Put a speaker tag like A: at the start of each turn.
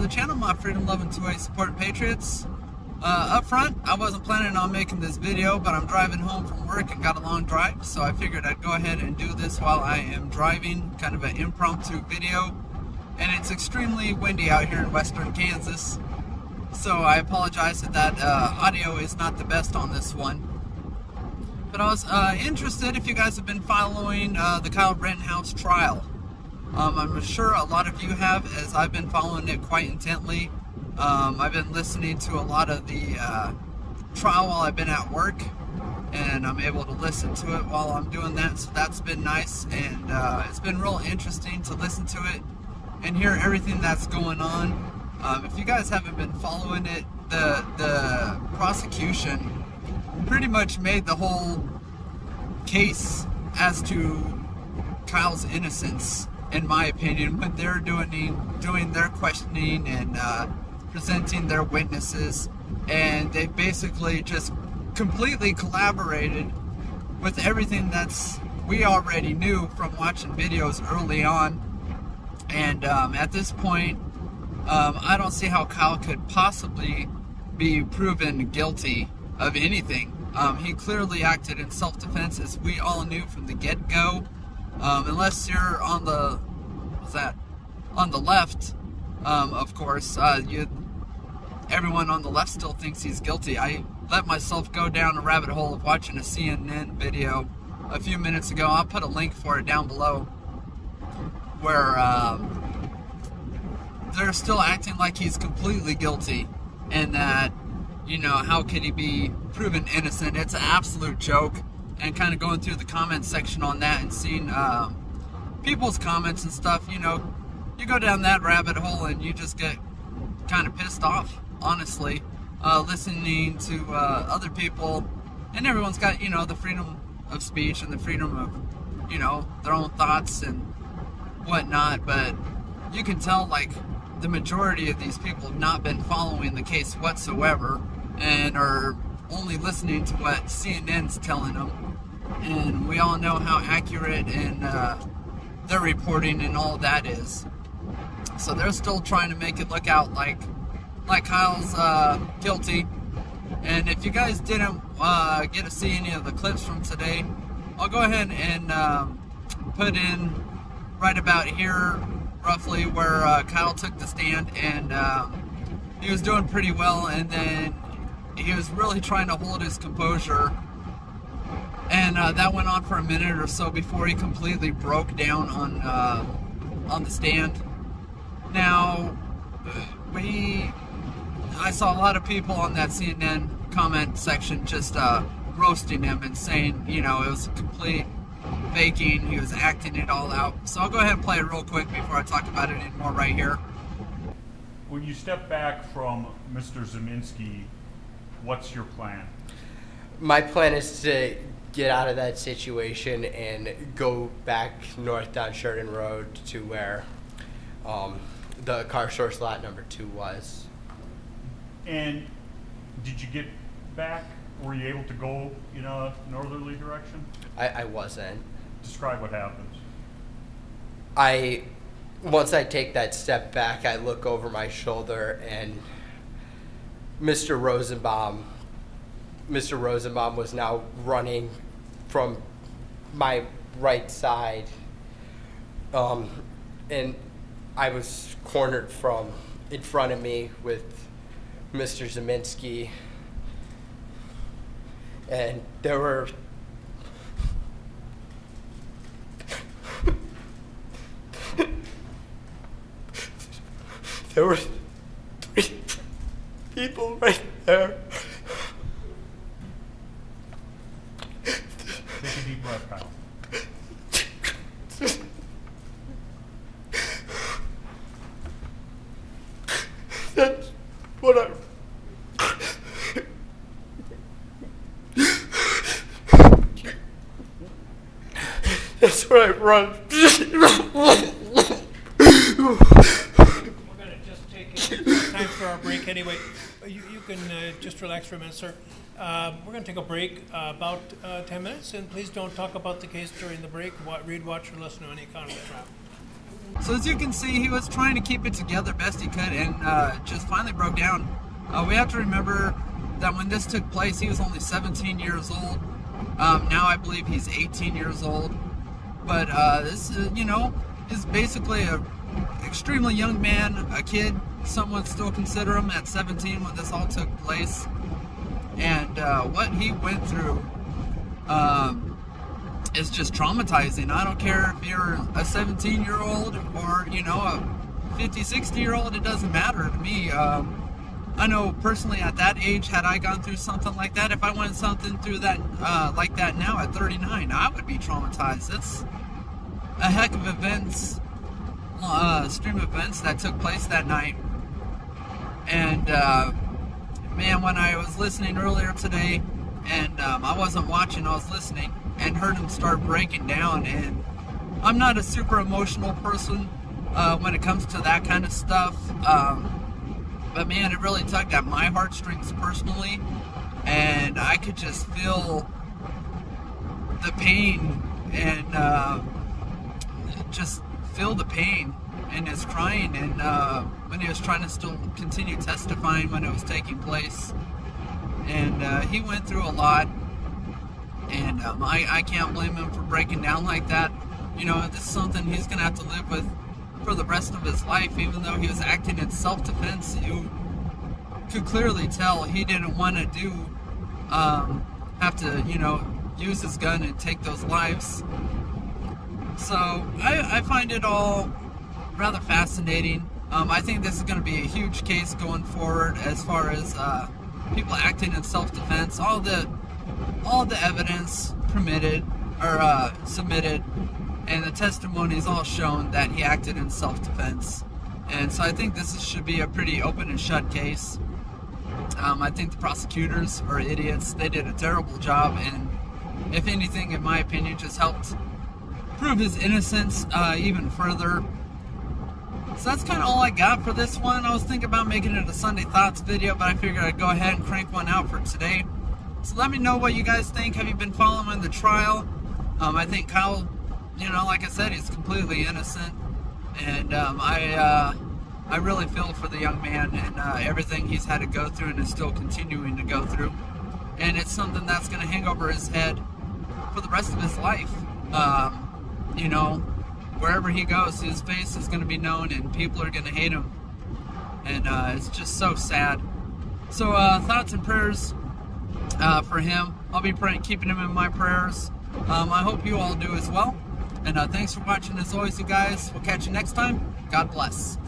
A: the channel, my freedom-loving 2A supporting patriots. Up front, I wasn't planning on making this video, but I'm driving home from work and got a long drive, so I figured I'd go ahead and do this while I am driving, kind of an impromptu video. And it's extremely windy out here in western Kansas, so I apologize that audio is not the best on this one. But I was interested if you guys have been following the Kyle Rittenhouse Trial. I'm sure a lot of you have, as I've been following it quite intently. I've been listening to a lot of the trial while I've been at work, and I'm able to listen to it while I'm doing that, so that's been nice, and it's been real interesting to listen to it and hear everything that's going on. If you guys haven't been following it, the prosecution pretty much made the whole case as to Kyle's innocence, in my opinion, when they're doing their questioning and presenting their witnesses, and they basically just completely collaborated with everything we already knew from watching videos early on. And at this point, I don't see how Kyle could possibly be proven guilty of anything. He clearly acted in self-defense, as we all knew from the get-go. Unless you're on the left, of course, everyone on the left still thinks he's guilty. I let myself go down a rabbit hole of watching a CNN video a few minutes ago. I'll put a link for it down below, where they're still acting like he's completely guilty, and that, how could he be proven innocent? It's an absolute joke. And kind of going through the comment section on that and seeing people's comments and stuff, you go down that rabbit hole and you just get kind of pissed off, honestly, listening to other people. And everyone's got, the freedom of speech and the freedom of, their own thoughts and whatnot. But you can tell, like, the majority of these people have not been following the case whatsoever and are only listening to what CNN's telling them. And we all know how accurate and their reporting and all that is. So they're still trying to make it look out like Kyle's guilty. And if you guys didn't get to see any of the clips from today, I'll go ahead and put in right about here, roughly, where Kyle took the stand, and he was doing pretty well, and then he was really trying to hold his composure, and that went on for a minute or so before he completely broke down on the stand. Now, I saw a lot of people on that CNN comment section just roasting him and saying, it was a complete faking, he was acting it all out. So I'll go ahead and play it real quick before I talk about it anymore right here.
B: When you step back from Mr. Ziminski, what's your plan?
C: My plan is to get out of that situation and go back north down Sheridan Road to where the car source lot number 2 was. And
B: did you get back? Were you able to go in a northerly direction?
C: I wasn't.
B: Describe what happens.
C: Once I take that step back, I look over my shoulder, and Mr. Rosenbaum was now running from my right side, and I was cornered from in front of me with Mr. Ziminski, and there were there were 3 people right there.
B: Take a deep breath, Kyle.
C: That's what I... That's where I run.
D: We're going to just take time for our break anyway. You can just relax for a minute, sir. We're going to take a break about 10 minutes, and please don't talk about the case during the break. Read, watch, or listen to any account of the trial.
A: So as you can see, he was trying to keep it together best he could, and just finally broke down. We have to remember that when this took place, he was only 17 years old. Now I believe he's 18 years old. But this, you know, is basically a extremely young man, a kid. Some would still consider him at 17 when this all took place. And what he went through is just traumatizing. I don't care if you're a 17-year-old or, you know, a 50, 60-year-old, it doesn't matter to me. I know personally at that age, had I gone through something like that, if I went something through that like that now at 39, I would be traumatized. It's a heck of events, stream of events that took place that night. And man, when I was listening earlier today, and I wasn't watching, I was listening, and heard him start breaking down. And I'm not a super emotional person when it comes to that kind of stuff. But man, it really tugged at my heartstrings personally, and I could just feel the pain, and just feel the pain in his crying, and when he was trying to still continue testifying when it was taking place. And he went through a lot, and I can't blame him for breaking down like that. You know, this is something he's going to have to live with for the rest of his life. Even though he was acting in self-defense, you could clearly tell he didn't want to have to, you know, use his gun and take those lives. So I find it all rather fascinating. I think this is going to be a huge case going forward as far as people acting in self-defense. All the evidence permitted or submitted, and the testimonies all shown that he acted in self-defense. And so I think this should be a pretty open and shut case. I think the prosecutors are idiots. They did a terrible job, and if anything, in my opinion, just helped prove his innocence even further. So that's kind of all I got for this one. I was thinking about making it a Sunday Thoughts video, but I figured I'd go ahead and crank one out for today. So let me know what you guys think. Have you been following the trial? I think Kyle, you know, like I said, he's completely innocent. And I really feel for the young man and everything he's had to go through and is still continuing to go through. And it's something that's going to hang over his head for the rest of his life. You know, wherever he goes, his face is going to be known and people are going to hate him. And it's just so sad. So thoughts and prayers for him. I'll be keeping him in my prayers. I hope you all do as well. And thanks for watching as always, you guys. We'll catch you next time. God bless.